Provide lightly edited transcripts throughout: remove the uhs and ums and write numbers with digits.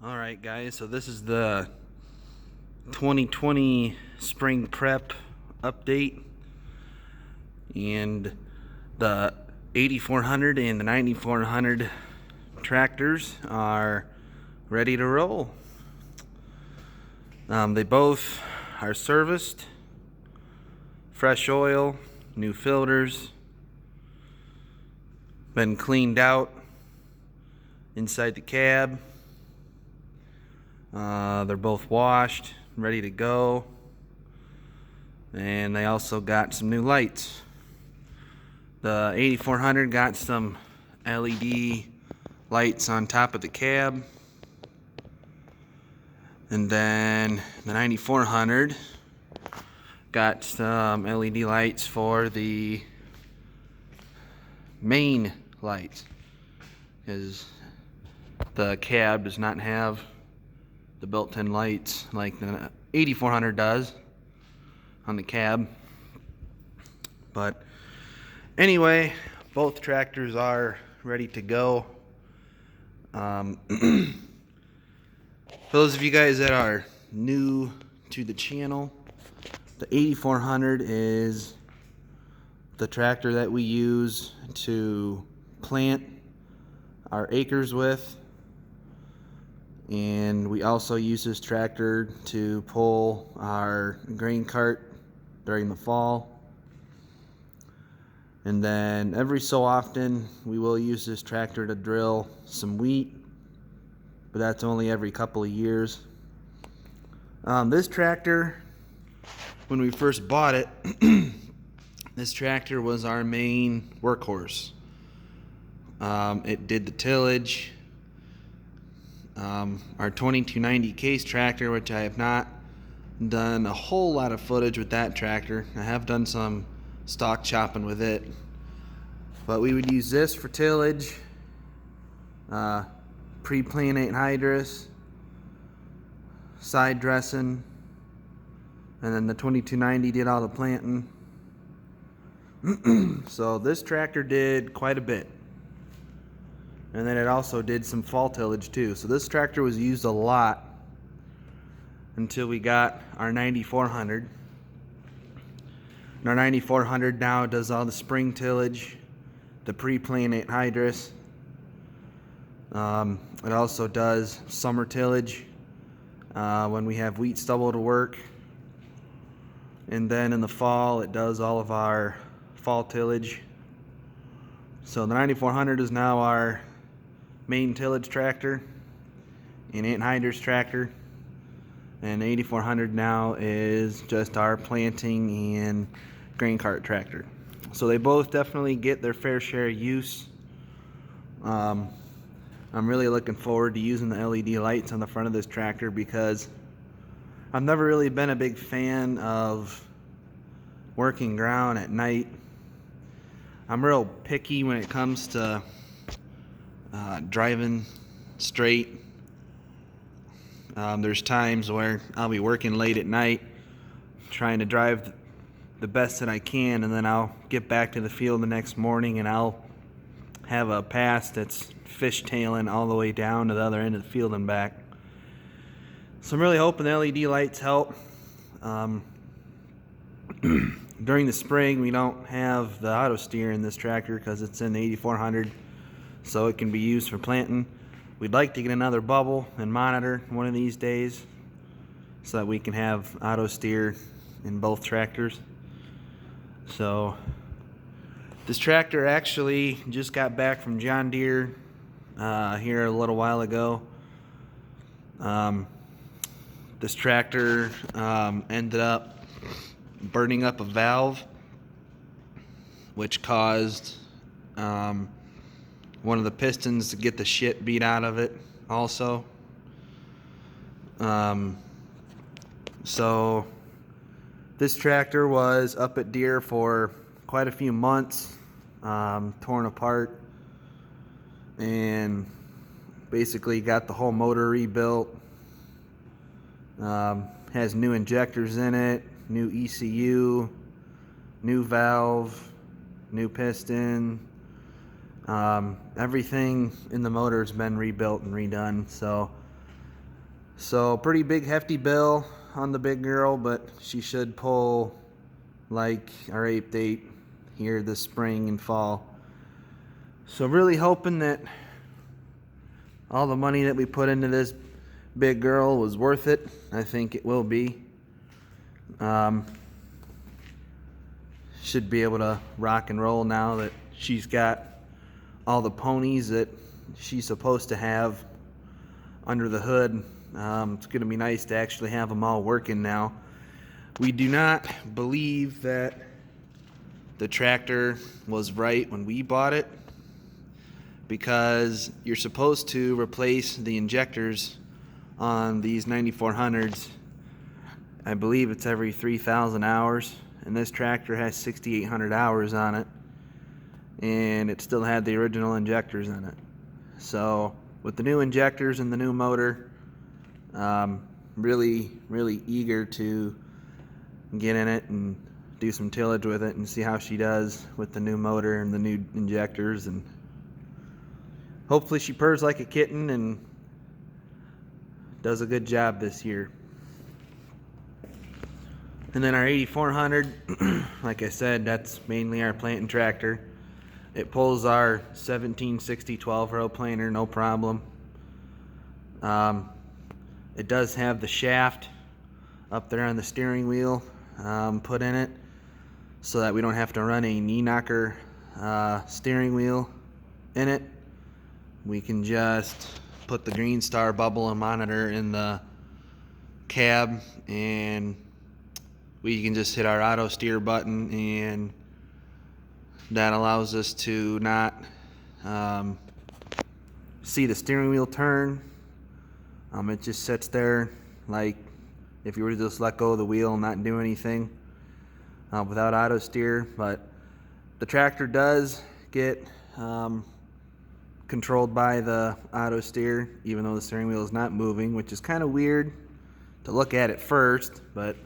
All right, guys, so this is the 2020 spring prep update, and the 8400 and the 9400 tractors are ready to roll. They both are serviced, fresh oil, new filters, been cleaned out inside the cab. They're both washed, ready to go, and they also got some new lights. The 8400 got some LED lights on top of the cab, and then the 9400 got some LED lights for the main lights, because the cab does not have the built-in lights like the 8400 does on the cab. But anyway, both tractors are ready to go. For those of you guys that are new to the channel, the 8400 is the tractor that we use to plant our acres with, and we also use this tractor to pull our grain cart during the fall. And then every so often we will use this tractor to drill some wheat, but that's only every couple of years. This tractor, when we first bought it, this tractor was our main workhorse. It did the tillage. Our 2290 case tractor, which I have not done a whole lot of footage with that tractor. I have done some stock chopping with it, but we would use this for tillage, pre-plant anhydrous, side dressing, and then the 2290 did all the planting. So this tractor did quite a bit. And then it also did some fall tillage too. So this tractor was used a lot until we got our 9400. And our 9400 now does all the spring tillage, the pre-plant anhydrous. It also does summer tillage when we have wheat stubble to work. And then in the fall it does all of our fall tillage. So the 9400 is now our main tillage tractor and anhydrous tractor, and 8400 now is just our planting and grain cart tractor. So they both definitely get their fair share of use. I'm really looking forward to using the LED lights on the front of this tractor, because I've never really been a big fan of working ground at night. I'm real picky when it comes to driving straight. There's times where I'll be working late at night trying to drive the best that I can, and then I'll get back to the field the next morning and I'll have a pass that's fishtailing all the way down to the other end of the field and back. So I'm really hoping the LED lights help. During the spring we don't have the auto steer in this tractor because it's in the 8400, so it can be used for planting. We'd like to get another bubble and monitor one of these days so that we can have auto steer in both tractors. So this tractor actually just got back from John Deere here a little while ago. This tractor ended up burning up a valve, which caused one of the pistons to get the shit beat out of it also. So this tractor was up at Deere for quite a few months, torn apart, and basically got the whole motor rebuilt. Has new injectors in it, new ECU, new valve, new piston. Everything in the motor has been rebuilt and redone. So So pretty big hefty bill on the big girl, but she should pull like our 8 here this spring and fall. So really hoping that all the money that we put into this big girl was worth it. I think it will be. Should be able to rock and roll now that she's got all the ponies that she's supposed to have under the hood. It's going to be nice to actually have them all working now. We do not believe that the tractor was right when we bought it, because you're supposed to replace the injectors on these 9400s. I believe it's every 3,000 hours, and this tractor has 6,800 hours on it, and it still had the original injectors in it. So with the new injectors and the new motor, really eager to get in it and do some tillage with it and see how she does with the new motor and the new injectors, and hopefully she purrs like a kitten and does a good job this year. And then our 8400, like I said, that's mainly our planting tractor. It pulls our 1760 12-row planter, no problem. It does have the shaft up there on the steering wheel put in it, so that we don't have to run a knee knocker steering wheel in it. We can just put the Green Star bubble and monitor in the cab, and we can just hit our auto steer button, and that allows us to not see the steering wheel turn. It just sits there like if you were to just let go of the wheel and not do anything without auto steer. But the tractor does get controlled by the auto steer, even though the steering wheel is not moving, which is kind of weird to look at first, but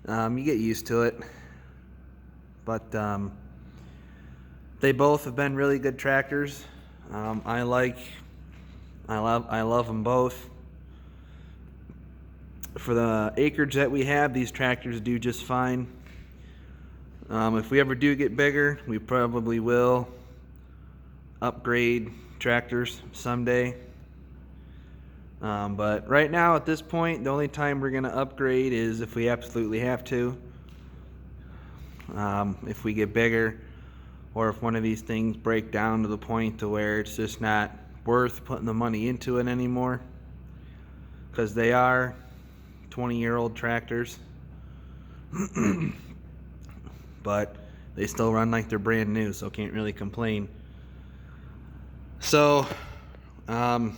you get used to it. But they both have been really good tractors. I love them both. For the acreage that we have, these tractors do just fine. If we ever do get bigger, we probably will upgrade tractors someday. But right now, at this point, the only time we're going to upgrade is if we absolutely have to. If we get bigger, or if one of these things break down to the point to where it's just not worth putting the money into it anymore, because they are 20-year-old tractors. But they still run like they're brand new, so can't really complain. So I've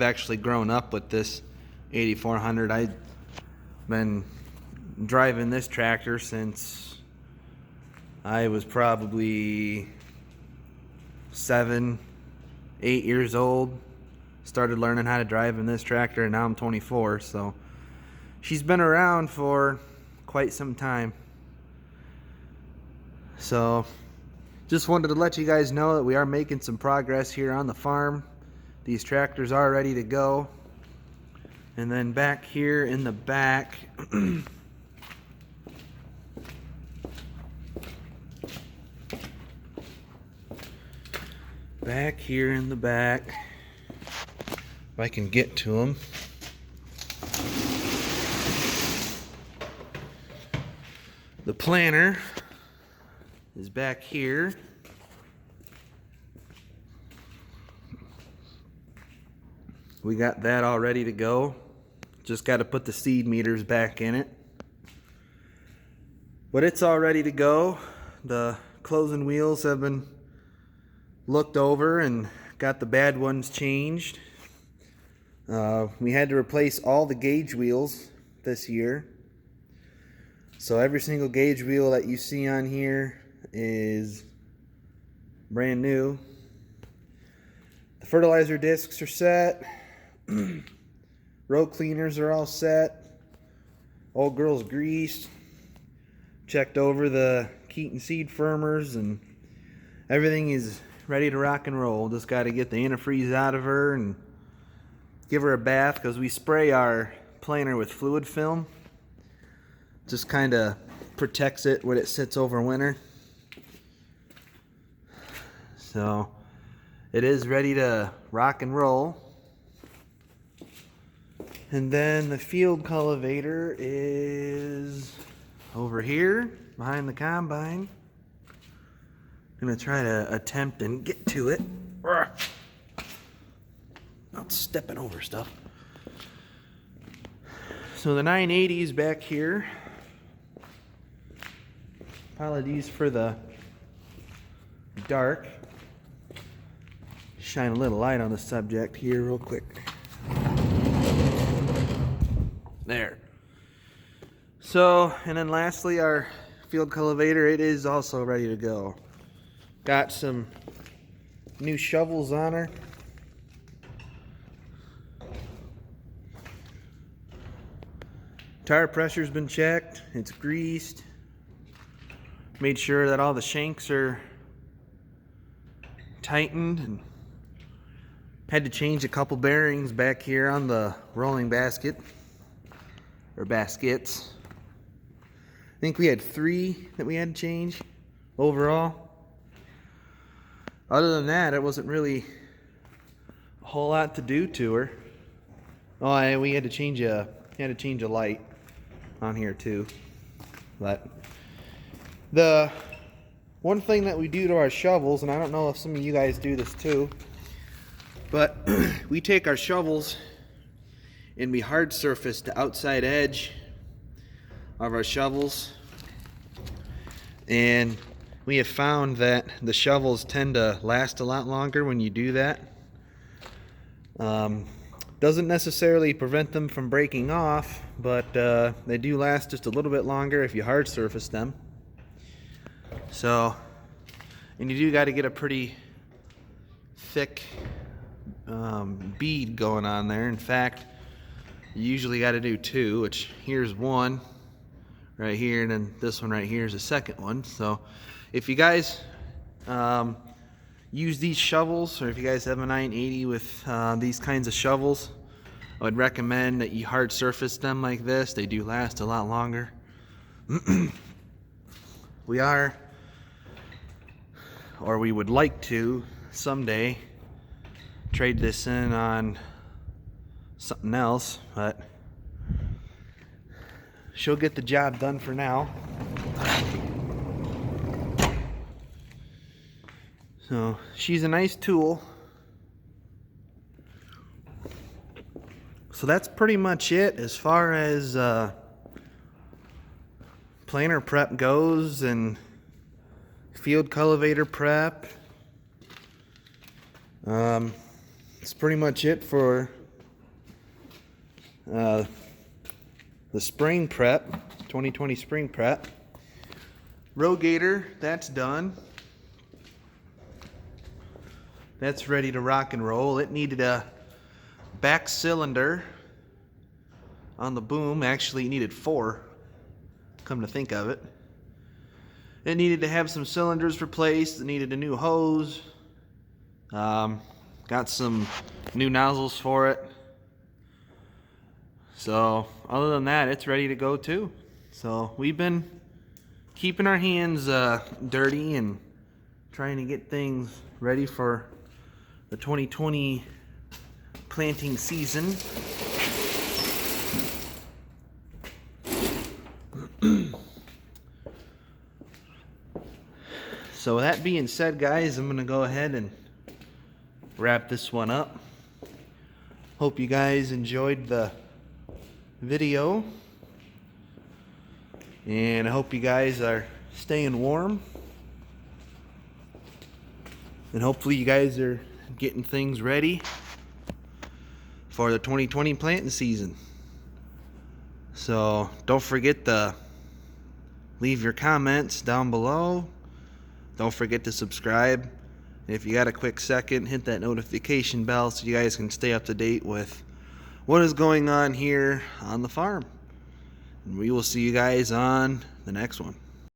actually grown up with this 8400. I've been driving this tractor since I was probably 7, 8 years old. Started learning how to drive in this tractor, and now I'm 24, so she's been around for quite some time. So just wanted to let you guys know that we are making some progress here on the farm. These tractors are ready to go. And then back here in the back, back here in the back, if I can get to them. The planter is back here. We got that all ready to go. Just got to put the seed meters back in it. But it's all ready to go. The closing wheels have been looked over and got the bad ones changed. We had to replace all the gauge wheels this year. So every single gauge wheel that you see on here is brand new. The fertilizer discs are set. Row cleaners are all set. Old girl's greased. Checked over the Keaton seed firmers, and everything is ready to rock and roll. Just got to get the antifreeze out of her and give her a bath because we spray our planter with fluid film. Just kind of protects it when it sits over winter. So it is ready to rock and roll. And then the field cultivator is over here behind the combine. I'm gonna try to attempt and get to it. Not stepping over stuff. So the 980 is back here. Apologies for the dark. Shine a little light on the subject here real quick. There. So, and then lastly, our field cultivator, it is also ready to go. Got some new shovels on her. Tire pressure's been checked. It's greased. Made sure that all the shanks are tightened, and had to change a couple bearings back here on the rolling basket, or baskets. I think we had 3 that we had to change overall. Other than that, it wasn't really a whole lot to do to her. Oh, and we had to change a light on here too. But the one thing that we do to our shovels, and I don't know if some of you guys do this too, but we take our shovels and we hard surface the outside edge of our shovels, and we have found that the shovels tend to last a lot longer when you do that. Doesn't necessarily prevent them from breaking off, but they do last just a little bit longer if you hard surface them. So, and you do got to get a pretty thick bead going on there. In fact, you usually got to do 2, which here's one right here, and then this one right here is the second one. So if you guys use these shovels, or if you guys have a 980 with these kinds of shovels, I would recommend that you hard surface them like this. They do last a lot longer. We are, or we would like to someday, trade this in on something else, but she'll get the job done for now. So she's a nice tool. So that's pretty much it as far as planter prep goes and field cultivator prep. That's pretty much it for the spring prep, 2020 spring prep. Rogator, that's done. That's ready to rock and roll. It needed a back cylinder on the boom. Actually, it needed 4, come to think of it. It needed to have some cylinders replaced. It needed a new hose. Got some new nozzles for it. So other than that, it's ready to go too. So we've been keeping our hands dirty and trying to get things ready for the 2020 planting season. So with that being said, guys, I'm gonna go ahead and wrap this one up. Hope you guys enjoyed the video, and I hope you guys are staying warm, and hopefully you guys are getting things ready for the 2020 planting season. So don't forget to leave your comments down below. Don't forget to subscribe. If you got a quick second, hit that notification bell so you guys can stay up to date with what is going on here on the farm. And we will see you guys on the next one.